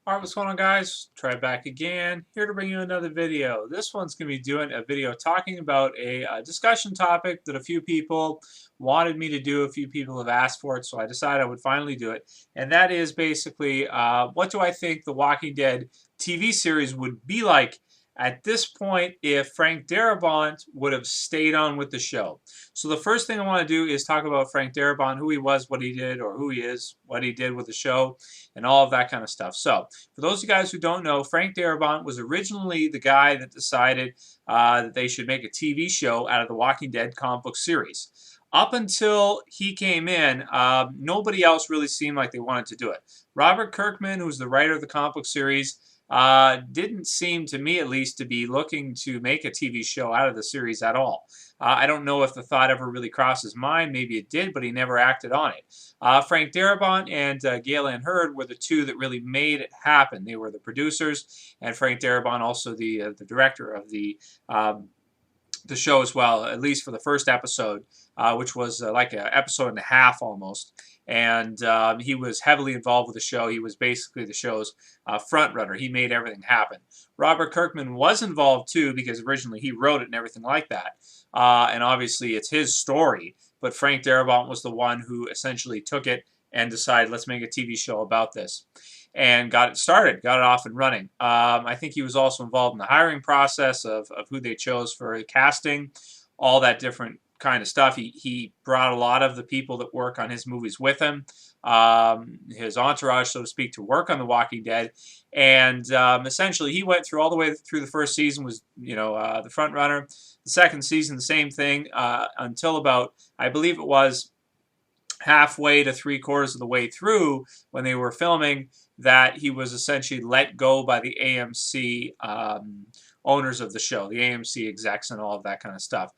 Alright, what's going on, guys? Try back again. Here to bring you another video. This one's going to be doing a video talking about a discussion topic that a few people wanted me to do. A few people have asked for it, so I decided I would finally do it. And that is basically, what do I think the Walking Dead TV series would be like at this point if Frank Darabont would have stayed on with the show. So the first thing I want to do is talk about Frank Darabont, who he was, what he did, or who he is, what he did with the show, and all of that kind of stuff. So for those of you guys who don't know, Frank Darabont was originally the guy that decided that they should make a TV show out of the Walking Dead comic book series. Up until he came in, nobody else really seemed like they wanted to do it. Robert Kirkman, who's the writer of the comic book series, didn't seem, to me at least, to be looking to make a TV show out of the series at all. I don't know if the thought ever really crossed his mind. Maybe it did, but he never acted on it. Frank Darabont and Gale Ann Hurd were the two that really made it happen. They were the producers, and Frank Darabont also the director of the show as well, at least for the first episode, which was like an episode and a half almost. And he was heavily involved with the show. He was basically the show's front runner. He made everything happen. Robert Kirkman was involved too, because originally he wrote it and everything like that. And obviously it's his story. But Frank Darabont was the one who essentially took it and decided, let's make a TV show about this. And got it started, got it off and running. I think he was also involved in the hiring process of who they chose for casting, all that different kind of stuff. He brought a lot of the people that work on his movies with him, his entourage, so to speak, to work on The Walking Dead. And essentially, he went through all the way through the first season, was the front runner. The second season, the same thing, until about, I believe it was halfway to 3/4 of the way through when they were filming, that he was essentially let go by the AMC owners of the show, the AMC execs and all of that kind of stuff.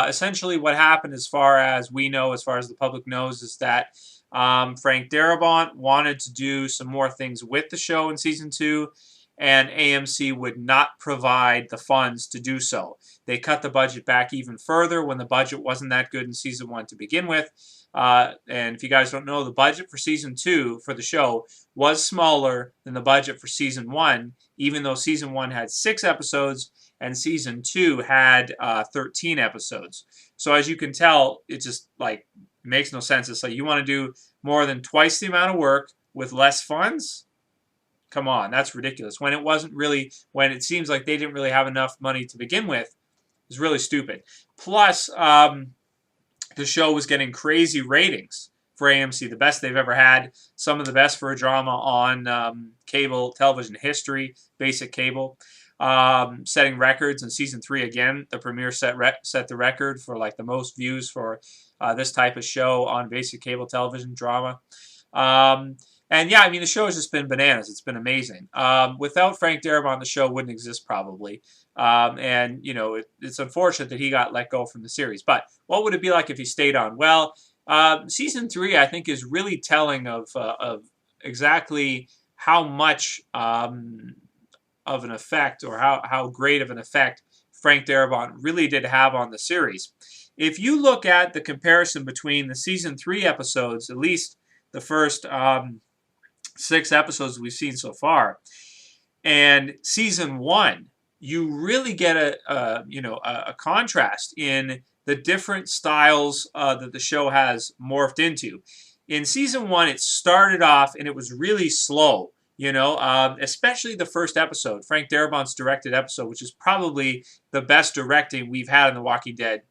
Essentially what happened, as far as we know, as far as the public knows, is that Frank Darabont wanted to do some more things with the show in season 2, and AMC would not provide the funds to do so. They cut the budget back even further when the budget wasn't that good in season 1 to begin with. And if you guys don't know, the budget for season 2 for the show was smaller than the budget for season 1, even though season 1 had 6 episodes and season 2 had 13 episodes. So as you can tell, it just like makes no sense. It's like, you want to do more than twice the amount of work with less funds? Come on, that's ridiculous. When it seems like they didn't really have enough money to begin with, it's really stupid. Plus, the show was getting crazy ratings for AMC, the best they've ever had, some of the best for a drama on cable television history, basic cable, setting records. In season 3, again, the premiere set the record for like the most views for this type of show on basic cable television drama. And yeah, I mean, the show has just been bananas. It's been amazing. Without Frank Darabont, the show wouldn't exist probably. And, it's unfortunate that he got let go from the series. But what would it be like if he stayed on? Well, season 3, I think, is really telling of exactly how much of an effect, or how great of an effect Frank Darabont really did have on the series. If you look at the comparison between the season 3 episodes, at least the first 6 episodes we've seen so far, and season 1, you really get a contrast in the different styles that the show has morphed into. In season 1, it started off and it was really slow, especially the first episode, Frank Darabont's directed episode, which is probably the best directing we've had in The Walking Dead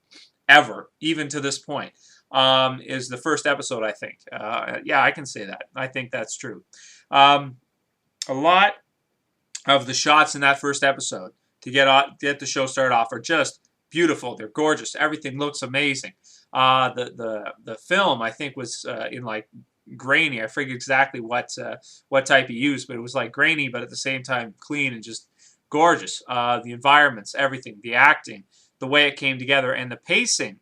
ever, even to this point. Is the first episode, I think. Yeah, I can say that. I think that's true. A lot of the shots in that first episode to get the show started off are just beautiful. They're gorgeous. Everything looks amazing. The film, I think, was in like grainy. I forget exactly what type he used, but it was like grainy, but at the same time clean and just gorgeous. The environments, everything, the acting, the way it came together, and the pacing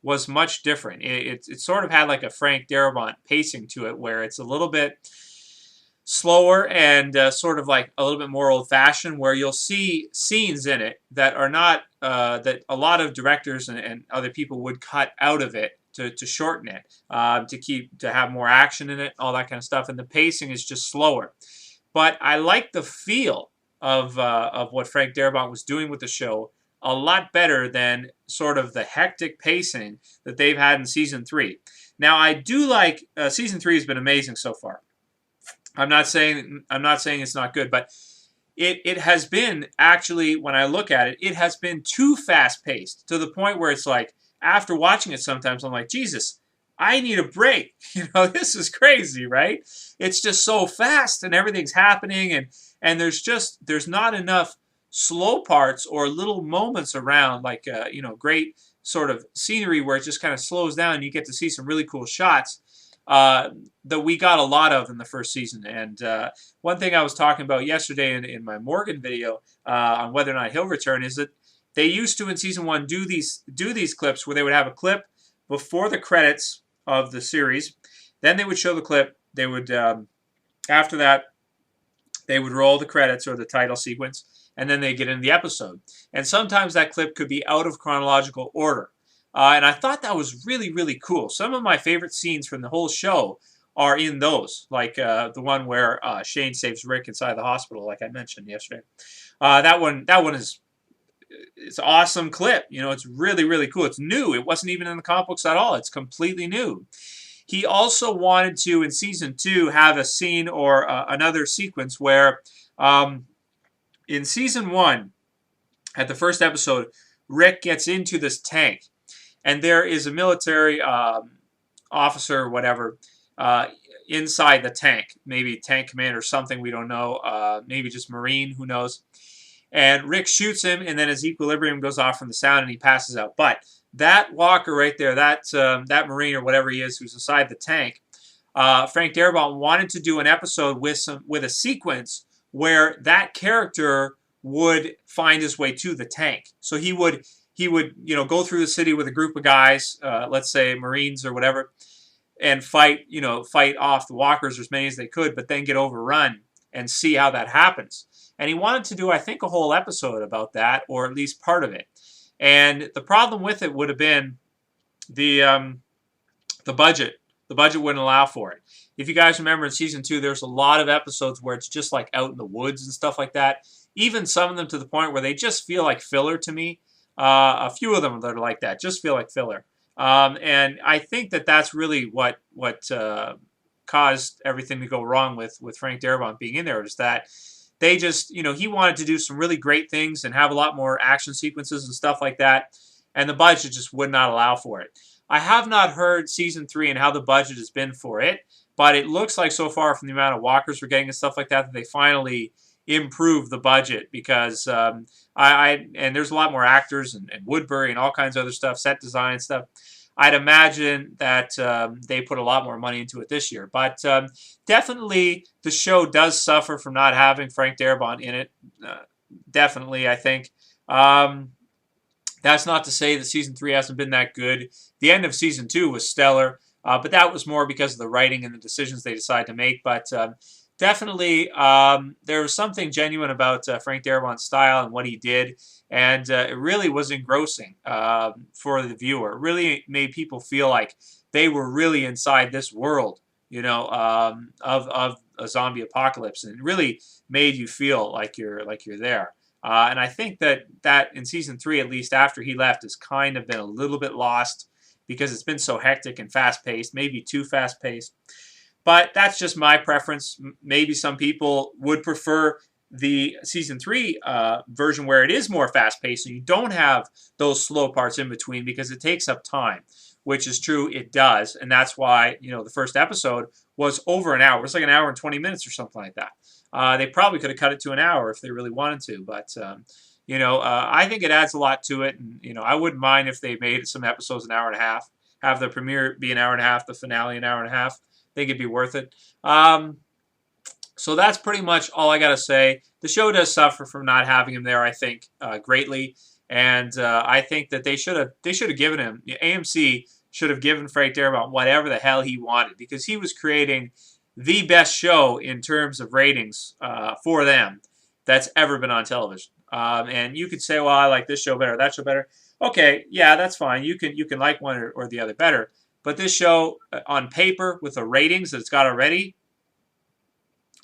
was much different. It sort of had like a Frank Darabont pacing to it, where it's a little bit slower and sort of like a little bit more old-fashioned, where you'll see scenes in it that are not, that a lot of directors and other people would cut out of it to shorten it, to have more action in it, all that kind of stuff, and the pacing is just slower. but I like the feel of what Frank Darabont was doing with the show a lot better than sort of the hectic pacing that they've had in season 3. Now, I do like season 3 has been amazing so far. I'm not saying it's not good, but it has been, actually, when I look at it, it has been too fast-paced to the point where it's like, after watching it sometimes, I'm like, Jesus, I need a break. This is crazy, right? It's just so fast and everything's happening, and there's not enough slow parts or little moments around, like, great sort of scenery where it just kind of slows down and you get to see some really cool shots that we got a lot of in the first season. And one thing I was talking about yesterday in my Morgan video on whether or not he'll return is that they used to, in season 1, do these clips where they would have a clip before the credits of the series. Then they would show the clip. They would, after that, they would roll the credits or the title sequence, and then they get into the episode. And sometimes that clip could be out of chronological order. And I thought that was really, really cool. Some of my favorite scenes from the whole show are in those, like the one where Shane saves Rick inside the hospital, like I mentioned yesterday. That one is, it's an awesome clip. It's really, really cool. It's new. It wasn't even in the comic books at all. It's completely new. He also wanted to, in season 2, have a scene or another sequence where, in season 1, at the first episode, Rick gets into this tank, and there is a military officer or whatever inside the tank. Maybe tank commander or something, we don't know. Maybe just Marine, who knows. And Rick shoots him, and then his equilibrium goes off from the sound, and he passes out. But that walker right there, that Marine or whatever he is who's inside the tank, Frank Darabont wanted to do an episode with a sequence where that character would find his way to the tank. So he would go through the city with a group of guys, let's say Marines or whatever, and fight off the walkers, as many as they could, but then get overrun and see how that happens. And he wanted to do, I think, a whole episode about that, or at least part of it. And the problem with it would have been the budget. The budget wouldn't allow for it. If you guys remember in season 2, there's a lot of episodes where it's just like out in the woods and stuff like that. Even some of them to the point where they just feel like filler to me. A few of them that are like that just feel like filler. And I think that that's really what caused everything to go wrong with Frank Darabont being in there, is that they just, he wanted to do some really great things and have a lot more action sequences and stuff like that, and the budget just would not allow for it. I have not heard season 3 and how the budget has been for it, but it looks like so far from the amount of walkers we're getting and stuff like that, that they finally improved the budget, because and there's a lot more actors and Woodbury and all kinds of other stuff, set design stuff. I'd imagine that they put a lot more money into it this year. But definitely the show does suffer from not having Frank Darabont in it. Definitely, I think. That's not to say that season 3 hasn't been that good. The end of season 2 was stellar, but that was more because of the writing and the decisions they decided to make. But definitely, there was something genuine about Frank Darabont's style and what he did, and it really was engrossing for the viewer. It really made people feel like they were really inside this world, of a zombie apocalypse, and it really made you feel like you're there. And I think that in season 3, at least after he left, has kind of been a little bit lost because it's been so hectic and fast-paced, maybe too fast-paced. But that's just my preference. Maybe some people would prefer the season 3 version where it is more fast-paced and you don't have those slow parts in between, because it takes up time, which is true, it does. And that's why, the first episode was over an hour. It was like an hour and 20 minutes or something like that. They probably could have cut it to an hour if they really wanted to, but I think it adds a lot to it, and I wouldn't mind if they made some episodes an hour and a half, have the premiere be an hour and a half, the finale an hour and a half. I think it'd be worth it. So that's pretty much all I gotta say. The show does suffer from not having him there, I think, greatly, and I think that they should have given him, AMC should have given Frank Darabont whatever the hell he wanted, because he was creating the best show in terms of ratings for them that's ever been on television. And you could say, well, I like this show better, that show better. Okay, yeah, that's fine. You can like one or the other better. But this show, on paper, with the ratings that it's got already,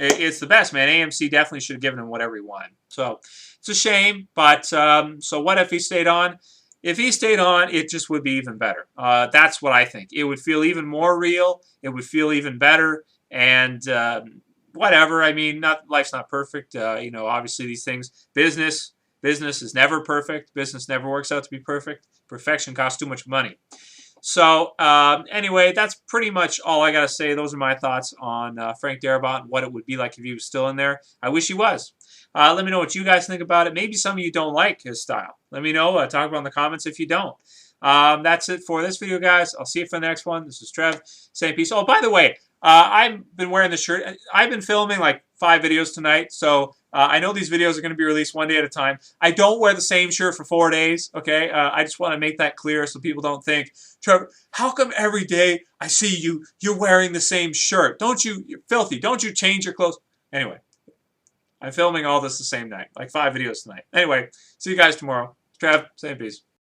It's the best, man. AMC definitely should have given him whatever he wanted. So it's a shame, but so what if he stayed on? If he stayed on, it just would be even better. That's what I think. It would feel even more real. It would feel even better. And whatever. I mean, life's not perfect. You know, obviously these things. Business is never perfect. Business never works out to be perfect. Perfection costs too much money. So anyway, that's pretty much all I got to say. Those are my thoughts on Frank Darabont and what it would be like if he was still in there. I wish he was. Let me know what you guys think about it. Maybe some of you don't like his style. Let me know. Talk about it in the comments if you don't. That's it for this video, guys. I'll see you for the next one. This is Trev saying peace. Oh, by the way, I've been wearing this shirt. I've been filming like 5 videos tonight, so I know these videos are going to be released one day at a time. I don't wear the same shirt for 4 days, okay? I just want to make that clear so people don't think, Trevor, how come every day I see you, you're wearing the same shirt? You're filthy. Don't you change your clothes? Anyway, I'm filming all this the same night, like 5 videos tonight. Anyway, see you guys tomorrow. Trev, saying peace.